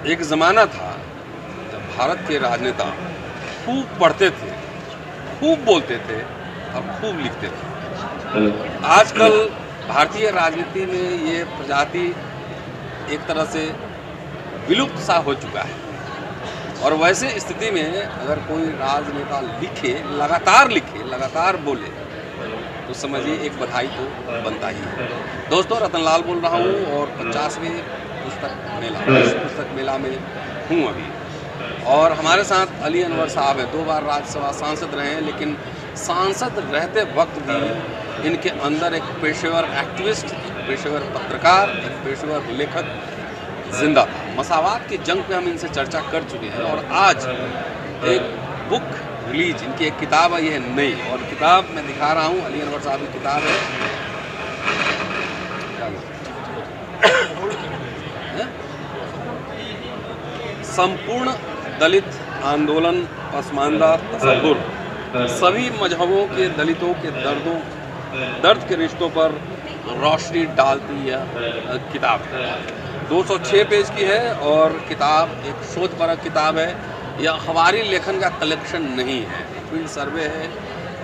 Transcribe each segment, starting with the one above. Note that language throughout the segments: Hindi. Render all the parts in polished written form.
एक ज़माना था जब भारत के राजनेता खूब पढ़ते थे, खूब बोलते थे और खूब लिखते थे। आजकल भारतीय राजनीति में ये प्रजाति एक तरह से विलुप्त सा हो चुका है और वैसे स्थिति में अगर कोई राजनेता लिखे, लगातार बोले तो समझिए एक बधाई तो बनता ही है। दोस्तों, रतनलाल बोल रहा हूँ और 50वें पुस्तक मेला में हूँ अभी, और हमारे साथ अली अनवर साहब हैं। 2 बार राज्यसभा सांसद रहे हैं, लेकिन सांसद रहते वक्त भी इनके अंदर एक पेशेवर एक्टिविस्ट, एक पेशेवर पत्रकार, एक पेशेवर लेखक जिंदा था। मसावात की जंग पे हम इनसे चर्चा कर चुके हैं और आज एक बुक रिलीज, इनकी एक किताब आई है नई, और किताब मैं दिखा रहा हूँ, अली अनवर साहब की किताब है। संपूर्ण दलित आंदोलन, पसमानदा तसव्वुर, सभी मजहबों के दलितों के दर्द के रिश्तों पर रोशनी डालती यह किताब है। 206 पेज की है और किताब एक शोधपरक किताब है। यह हमारी लेखन का कलेक्शन नहीं है, फील्ड सर्वे है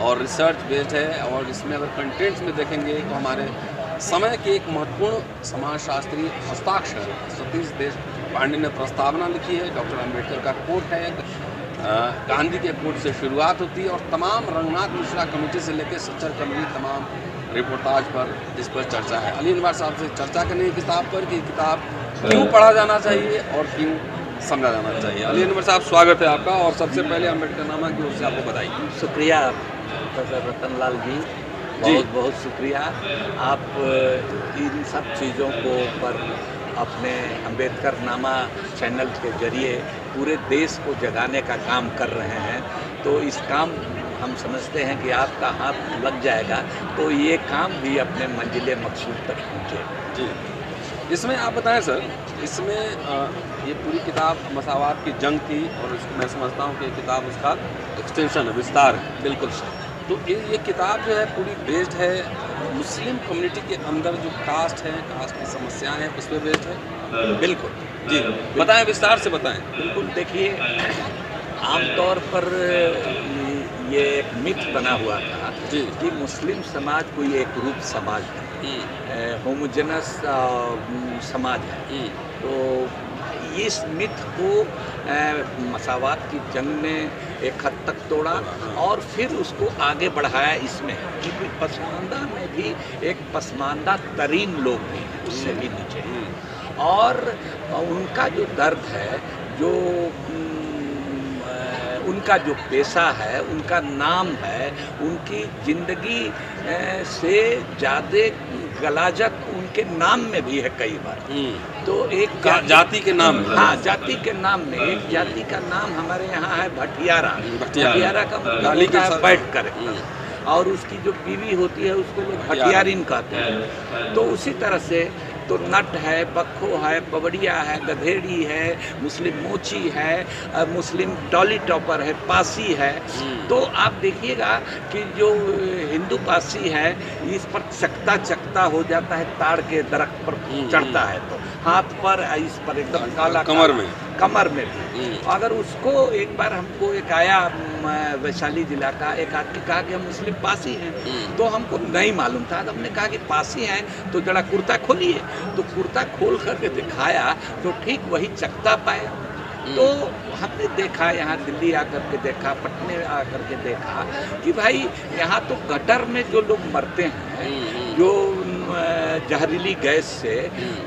और रिसर्च बेस्ड है। और इसमें अगर कंटेंट्स में देखेंगे तो हमारे समय के एक महत्वपूर्ण समाजशास्त्री हस्ताक्षर सतीश देशपांडे ने प्रस्तावना लिखी है। डॉक्टर अम्बेडकर का कोट है, गांधी के कोट से शुरुआत होती है और तमाम रंगनाथ मिश्रा कमेटी से लेकर सच्चर कमेटी तमाम रिपोर्टाज पर इस पर चर्चा है। अली अनवर साहब से चर्चा करने की किताब पर कि किताब क्यों पढ़ा जाना चाहिए और क्यों समझा जाना चाहिए। अली अनवर साहब, स्वागत है आपका। और सबसे पहले अम्बेडकर नामा की ओर से आपको बधाई। शुक्रिया प्रोफेसर रतनलाल जी, बहुत बहुत शुक्रिया। आप इन सब चीज़ों को पर अपने अम्बेडकर नामा चैनल के जरिए पूरे देश को जगाने का काम कर रहे हैं। तो इस काम हम समझते हैं कि आपका हाथ लग जाएगा तो ये काम भी अपने मंजिले मकसूद तक पहुँचे। जी, इसमें आप बताएं सर, इसमें ये पूरी किताब मसावात की जंग थी और इसको मैं समझता हूँ कि ये किताब उसका एक्सटेंशन है, विस्तार है। बिल्कुल सर। तो ये किताब जो है पूरी बेस्ड है मुस्लिम कम्युनिटी के अंदर जो कास्ट है, कास्ट की समस्याएं हैं, उस पर बेस्ड है। बिल्कुल जी, बताएं, विस्तार से बताएं। बिल्कुल, देखिए, आमतौर पर ये एक मिथ बना हुआ था जी कि मुस्लिम समाज कोई एक रूप समाज है, होमोजेनस समाज है। तो इस मिथ को मसावात की जंग ने एक हद तक तोड़ा और फिर उसको आगे बढ़ाया इसमें कि पसमानदा में भी एक पसमानदा तरीन लोग भी हैं, उससे भी नीचे, और उनका जो दर्द है, जो उनका जो पेशा है, उनका नाम है, उनकी ज़िंदगी से ज़्यादा गलाजत उनके नाम में भी है कई बार। तो एक जाति के नाम, हाँ, जाति के नाम में एक जाति का नाम हमारे यहाँ है भटियारा। भटियारा का मतलब होता है बैठ कर, और उसकी जो बीवी होती है उसको लोग भटियारिन कहते हैं। तो उसी तरह से तो नट है, बक्खो है, पवड़िया है, गधेड़ी है, मुस्लिम मोची है, मुस्लिम टॉली टॉपर है, पासी है। तो आप देखिएगा कि जो हिंदू पासी है इस पर चकता हो जाता है, ताड़ के दरख्त पर चढ़ता है तो हाथ पर, इस पर एकदम काला, कमर में भी। अगर उसको एक बार हमको एक आया वैशाली जिला का एक आदमी कहा कि हम मुस्लिम पासी हैं, तो हमको नहीं मालूम था। तो हमने कहा कि पासी हैं तो जरा कुर्ता खोलिए, तो कुर्ता खोल करके दिखाया तो ठीक वही चकता पाया। तो हमने देखा, यहाँ दिल्ली आकर के देखा, पटने आकर के देखा कि भाई यहाँ तो गटर में जो लोग मरते हैं, जो जहरीली गैस से,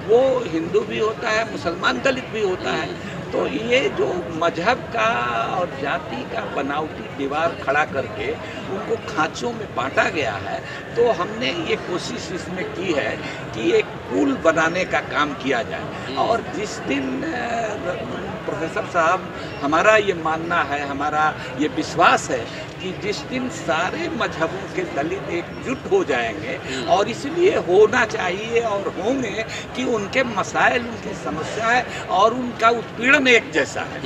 वो हिंदू भी होता है, मुसलमान दलित भी होता है। तो ये जो मजहब का और जाति का बनावटी दीवार खड़ा करके उनको खांचों में बांटा गया है। तो हमने ये कोशिश इसमें की है कि एक पुल बनाने का काम किया जाए। और जिस दिन प्रोफेसर साहब, हमारा ये मानना है, हमारा ये विश्वास है कि जिस दिन सारे मजहबों के दलित एकजुट हो जाएंगे, और इसलिए होना चाहिए और होंगे कि उनके मसाइल, उनकी समस्याएं और उनका उत्पीड़न एक जैसा है।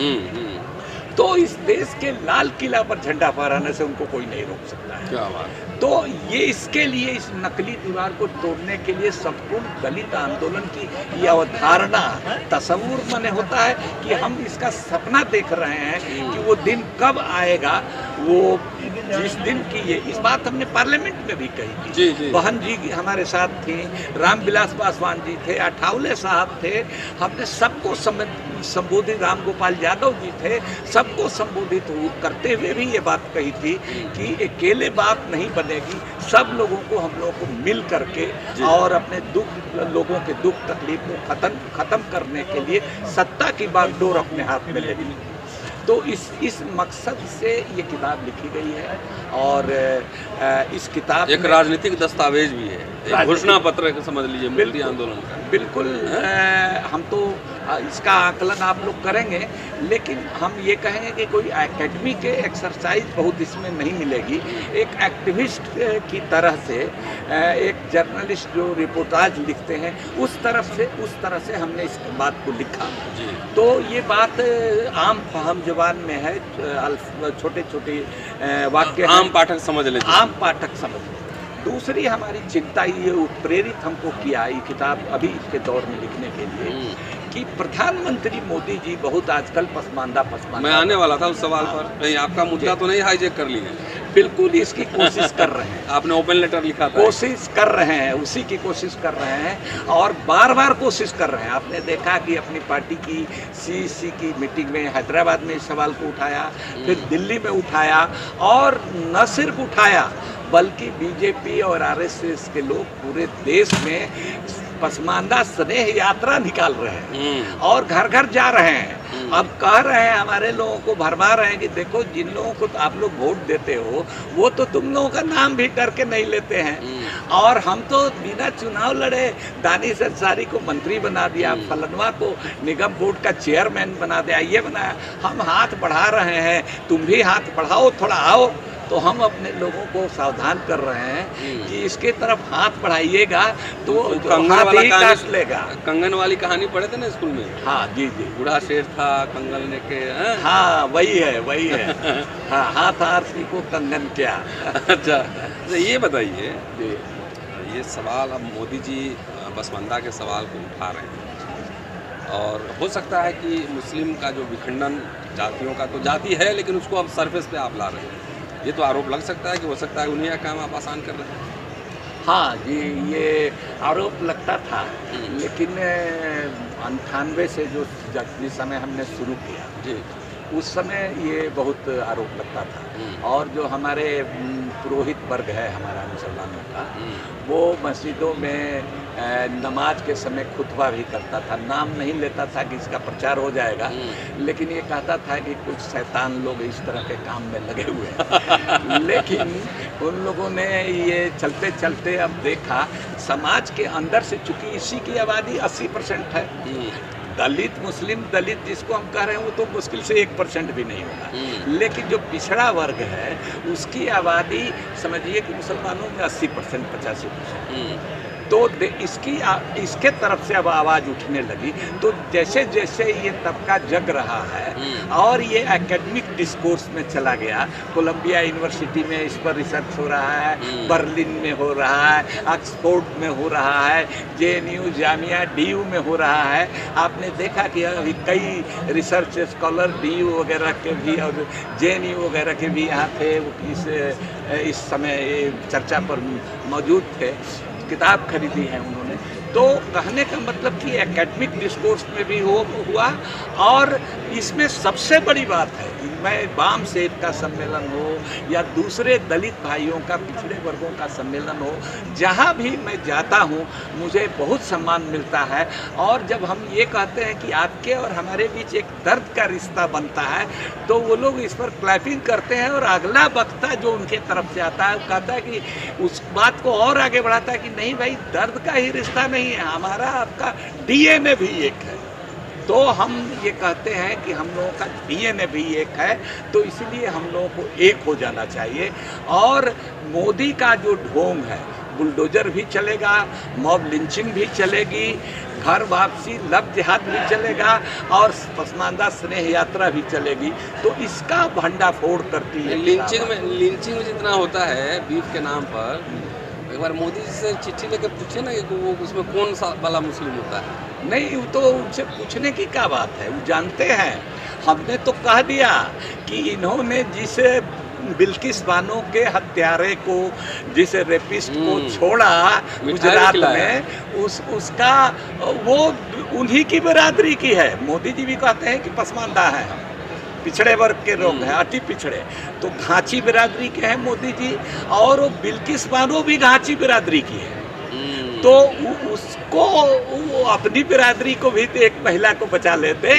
तो इस देश के लाल किला पर झंडा फहराने से उनको कोई नहीं रोक सकता है। क्या बात है। तो ये इसके लिए, इस नकली दीवार को तोड़ने के लिए संपूर्ण दलित आंदोलन की ये अवधारणा, तस्वुर मने होता है कि हम इसका सपना देख रहे हैं कि वो दिन कब आएगा। वो जिस दिन की इस बात हमने पार्लियामेंट में भी कही थी। जी। बहन जी हमारे साथ थी, रामविलास पासवान जी थे, अठावले साहब थे, हमने सबको संबोधित, राम गोपाल यादव जी थे, सबको संबोधित करते हुए भी ये बात कही थी कि अकेले बात नहीं बनेगी, सब लोगों को, हम लोगों को मिल करके और अपने लोगों के दुख तकलीफ को खत्म करने के लिए सत्ता की बागडोर अपने हाथ में लेनी। तो इस मकसद से ये किताब लिखी गई है। और इस किताब एक राजनीतिक दस्तावेज भी है, एक घोषणा पत्र समझ लीजिए मोदी आंदोलन का। बिल्कुल। हम तो इसका आकलन आप लोग करेंगे, लेकिन हम ये कहेंगे कि कोई एकेडमी के एक्सरसाइज बहुत इसमें नहीं मिलेगी। एक एक्टिविस्ट की तरह से, एक जर्नलिस्ट जो रिपोर्टाज लिखते हैं उस तरह से हमने इस बात को लिखा। तो ये बात आम फहम ज़बान में है, छोटे छोटे वाक्य, आम पाठक समझ ले, आम पाठक समझ ले। दूसरी हमारी चिंता ये प्रेरित हमको किया ये किताब अभी के दौर में लिखने के लिए कि प्रधानमंत्री मोदी जी बहुत आजकल पसमानदा मैं आने वाला था उस सवाल पर, कहीं आपका मुद्दा तो नहीं हाईजैक कर लिए? बिल्कुल इसकी कोशिश कर रहे हैं। आपने ओपन लेटर लिखा था। कोशिश कर रहे हैं, उसी की कोशिश कर रहे हैं और बार बार कोशिश कर रहे हैं। आपने देखा कि अपनी पार्टी की CEC की मीटिंग में हैदराबाद में इस सवाल को उठाया, फिर दिल्ली में उठाया, और न सिर्फ उठाया बल्कि बीजेपी और RSS के लोग पूरे देश में पसमानदा स्नेह यात्रा निकाल रहे हैं और घर घर जा रहे हैं। अब कह रहे हैं, हमारे लोगों को भरमा रहे हैं कि देखो, जिन लोगों को आप लोग वोट देते हो वो तो तुम लोगों का नाम भी करके नहीं लेते हैं, और हम तो बिना चुनाव लड़े दानिश अंसारी को मंत्री बना दिया, फलनवा को निगम बोर्ड का चेयरमैन बना दिया, ये बनाया। हम हाथ बढ़ा रहे हैं, तुम भी हाथ बढ़ाओ, थोड़ा आओ। तो हम अपने लोगों को सावधान कर रहे हैं कि इसके तरफ हाथ बढ़ाइएगा तो हाथ ही काट लेगा। कंगन वाली कहानी पढ़े थे ना स्कूल में? हाँ जी। बूढ़ा शेर था, कंगन ने के। हाँ वही है। हाँ, हाथ आरती को कंगन क्या। अच्छा, तो ये बताइए, ये सवाल अब मोदी जी पसमानदा के सवाल को उठा रहे हैं, और हो सकता है कि मुस्लिम का जो विखंडन, जातियों का तो जाति है, लेकिन उसको अब सरफेस पे आप ला रहे हैं, ये तो आरोप लग सकता है कि हो सकता है उन्हीं का काम आप आसान कर रहे हैं। हाँ जी, ये आरोप लगता था, लेकिन 98 से जिस समय हमने शुरू किया जी, उस समय ये बहुत आरोप लगता था। और जो हमारे पुरोहित वर्ग है हमारा मुसलमानों का, वो मस्जिदों में नमाज के समय खुतबा भी करता था। नाम नहीं लेता था कि इसका प्रचार हो जाएगा, लेकिन ये कहता था कि कुछ शैतान लोग इस तरह के काम में लगे हुए हैं। लेकिन उन लोगों ने ये चलते चलते अब देखा समाज के अंदर से, चूंकि इसी की आबादी 80% है, दलित मुस्लिम दलित जिसको हम कह रहे हैं वो तो मुश्किल से 1% भी नहीं होगा, लेकिन जो पिछड़ा वर्ग है उसकी आबादी समझिए कि मुसलमानों में 80% 85%। तो इसके तरफ से अब आवाज़ उठने लगी। तो जैसे जैसे ये तबका जग रहा है और ये एकेडमिक डिस्कोर्स में चला गया, कोलंबिया यूनिवर्सिटी में इस पर रिसर्च हो रहा है, बर्लिन में हो रहा है, ऑक्सफोर्ड में हो रहा है, JNU जामिया DU में हो रहा है। आपने देखा कि अभी कई रिसर्च स्कॉलर DU वगैरह के भी और JNU वगैरह के भी यहाँ थे, इस समय चर्चा पर मौजूद थे, किताब खरीदी है उन्होंने। तो कहने का मतलब कि एकेडमिक डिस्कोर्स में भी हुआ, और इसमें सबसे बड़ी बात है कि मैं बाम सेठ का सम्मेलन हो या दूसरे दलित भाइयों का, पिछड़े वर्गों का सम्मेलन हो, जहाँ भी मैं जाता हूँ मुझे बहुत सम्मान मिलता है। और जब हम ये कहते हैं कि आपके और हमारे बीच एक दर्द का रिश्ता बनता है, तो वो लोग इस पर क्लैपिंग करते हैं, और अगला वक्ता जो उनके तरफ से आता है कहता है कि उस बात को और आगे बढ़ाता है कि नहीं भाई, दर्द का ही रिश्ता नहीं है, हमारा आपका DNA भी एक है। तो हम ये कहते हैं कि हम लोगों का DNA भी एक है, तो इसलिए हम लोगों को एक हो जाना चाहिए। और मोदी का जो ढोंग है, बुलडोजर भी चलेगा, मॉब लिंचिंग भी चलेगी, घर वापसी, लव जिहाद भी चलेगा और पसमानदा स्नेह यात्रा भी चलेगी। तो इसका भंडाफोड़ करती है लिंचिंग में जितना होता है बीफ के नाम पर, एक बार मोदी जी से चिट्ठी लेकर पूछे ना कि वो उसमें कौन सा वाला मुस्लिम होता है। नहीं, वो तो उनसे पूछने की क्या बात है, वो जानते हैं। हमने तो कह दिया कि इन्होंने जिस बिल्किस बानो के हत्यारे को, जिस रेपिस्ट को छोड़ा गुजरात में, उसका वो उन्हीं की बिरादरी की है। मोदी जी भी कहते हैं कि पसमानदा है, पिछड़े वर्ग के लोग हैं, अति पिछड़े। तो घाची बिरादरी के हैं मोदी जी, और वो बिल्किस बानो भी घाची बिरादरी की है। तो उसको, वो अपनी बिरादरी को भी तो एक महिला को बचा लेते,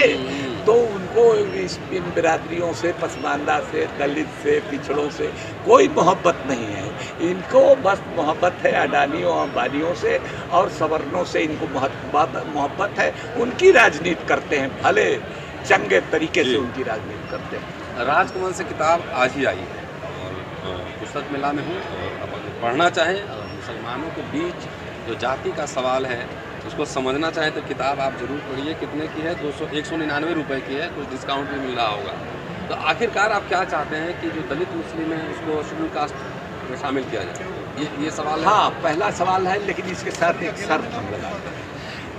तो उनको इन बिरादरियों से, पसमानदा से, दलित से, पिछड़ों से कोई मोहब्बत नहीं है। इनको बस मोहब्बत है अडानियों अंबानियों से और सवर्णों से, इनको मोहब्बत है। उनकी राजनीति करते हैं, भले चंगे तरीके से उनकी राजनीति करते हैं। राजकमल से किताब आज ही आई है और पुस्तक मेला में हूँ, और अब अगर पढ़ना चाहें और मुसलमानों के बीच जो जाति का सवाल है उसको समझना चाहें तो किताब आप जरूर पढ़िए। कितने की है? 199 रुपये की है, कुछ डिस्काउंट भी मिल रहा होगा। तो आखिरकार आप क्या चाहते हैं कि जो दलित मुस्लिम है उसको शेड्यूल कास्ट में शामिल किया जाए, ये सवाल है? हाँ, पहला सवाल है, लेकिन इसके साथ एक शर्त हम लगाते हैं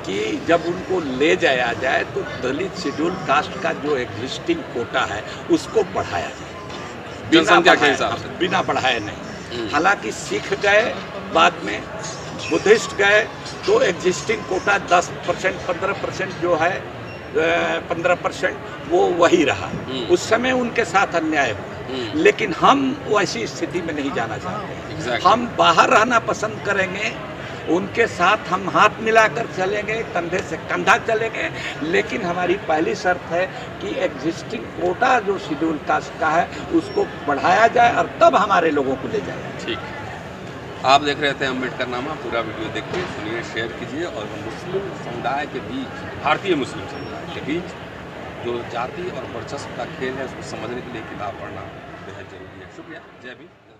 कि जब उनको ले जाया जाए तो दलित शेड्यूल कास्ट का जो एग्जिस्टिंग कोटा है उसको बढ़ाया जाए, जनसंख्या के हिसाब से, बिना बढ़ाए नहीं। हालांकि सिख गए, बाद में बुद्धिस्ट गए, तो एग्जिस्टिंग कोटा 10%, 15% जो है, 15% वो वही रहा। उस समय उनके साथ अन्याय हुआ, लेकिन हम वैसी स्थिति में नहीं जाना चाहते। हम बाहर रहना पसंद करेंगे, उनके साथ हम हाथ मिलाकर चलेंगे, कंधे से कंधा चलेंगे, लेकिन हमारी पहली शर्त है कि एग्जिस्टिंग कोटा जो शेड्यूल कास्ट का है उसको बढ़ाया जाए और तब हमारे लोगों को ले जाए। ठीक। आप देख रहे थे अम्बेडकर नामा, पूरा वीडियो देखिए, सुनिए, शेयर कीजिए। और मुस्लिम समुदाय के बीच, भारतीय मुस्लिम समुदाय के बीच जो जाति और वर्चस्व का खेल है उसको समझने के लिए किताब पढ़ना बेहद जरूरी है। शुक्रिया। जय भीम।